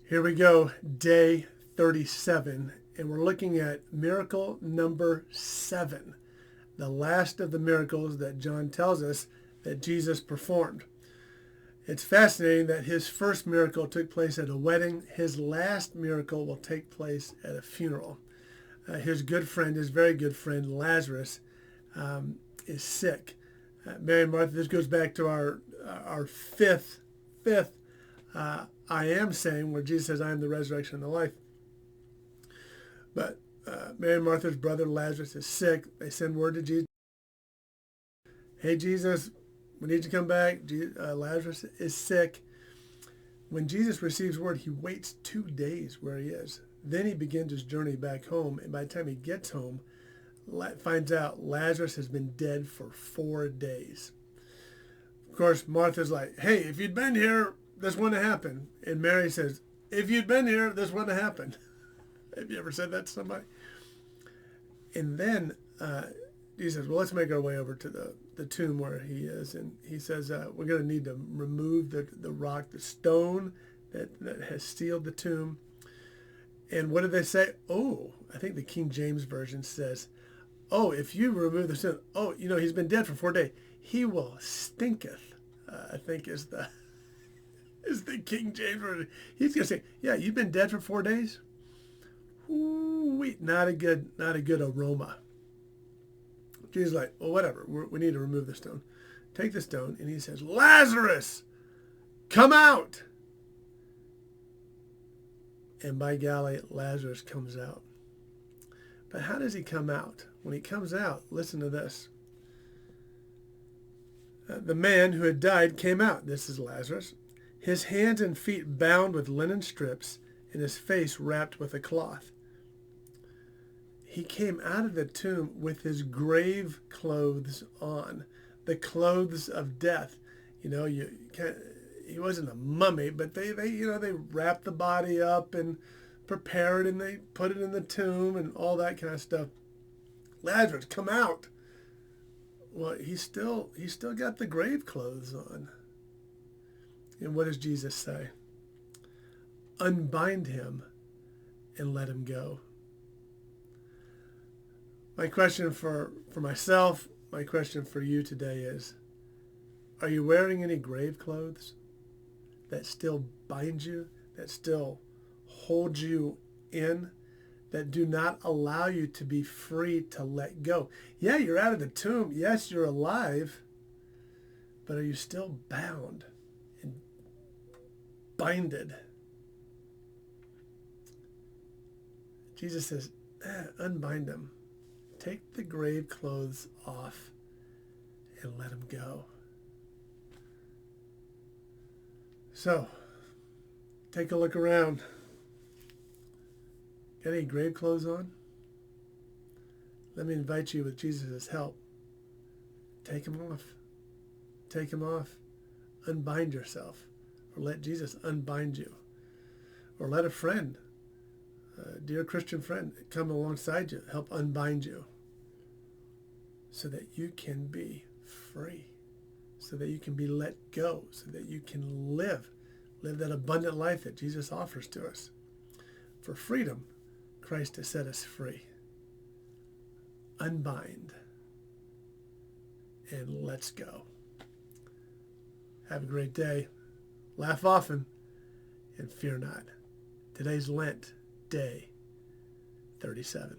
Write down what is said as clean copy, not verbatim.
Here we go, day 37, and we're looking at miracle number 7, the last of the miracles that John tells us that Jesus performed. It's fascinating that his first miracle took place at a wedding. His last miracle will take place at a funeral. His good friend, his very good friend, Lazarus, is sick. Mary and Martha, this goes back to our fifth I am saying, where Jesus says, I am the resurrection and the life. But Mary and Martha's brother Lazarus is sick. They send word to Jesus. Hey, Jesus, we need you to come back. Lazarus is sick. When Jesus receives word, he waits 2 days where he is. Then he begins his journey back home. And by the time he gets home, finds out Lazarus has been dead for 4 days. Of course, Martha's like, hey, if you'd been here, this wouldn't have happened. And Mary says, if you'd been here, this wouldn't have happened. Have you ever said that to somebody? And then he says, well, let's make our way over to the tomb where he is. And he says, we're going to need to remove the rock, the stone that has sealed the tomb. And what did they say? Oh, I think the King James Version says, oh, if you remove the stone, oh, he's been dead for 4 days. He will stinketh, I think is the King James Version. He's going to say, yeah, you've been dead for 4 days? Ooh, not a good aroma. Jesus is like, well, whatever. We need to remove the stone. Take the stone, and he says, Lazarus, come out. And by golly, Lazarus comes out. But how does he come out? When he comes out, listen to this. The man who had died came out. This is Lazarus. His hands and feet bound with linen strips, and his face wrapped with a cloth. He came out of the tomb with his grave clothes on, the clothes of death. He wasn't a mummy, but they wrapped the body up and prepare it, and they put it in the tomb and all that kind of stuff. Lazarus, come out. Well, he's still got the grave clothes on. And what does Jesus say? Unbind him and let him go. My question for myself, my question for you today is, are you wearing any grave clothes that still bind you, that still hold you in, that do not allow you to be free to let go? Yeah, you're out of the tomb. Yes, you're alive. But are you still bound and binded? Jesus says, unbind them. Take the grave clothes off and let him go. So, take a look around. Got any grave clothes on? Let me invite you with Jesus' help. Take them off. Take them off. Unbind yourself. Or let Jesus unbind you. Or let a friend, a dear Christian friend, come alongside you, help unbind you. So that you can be free. So that you can be let go. So that you can live that abundant life that Jesus offers to us. For freedom, Christ has set us free. Unbind. And let's go. Have a great day. Laugh often and fear not. Today's Lent, day 37.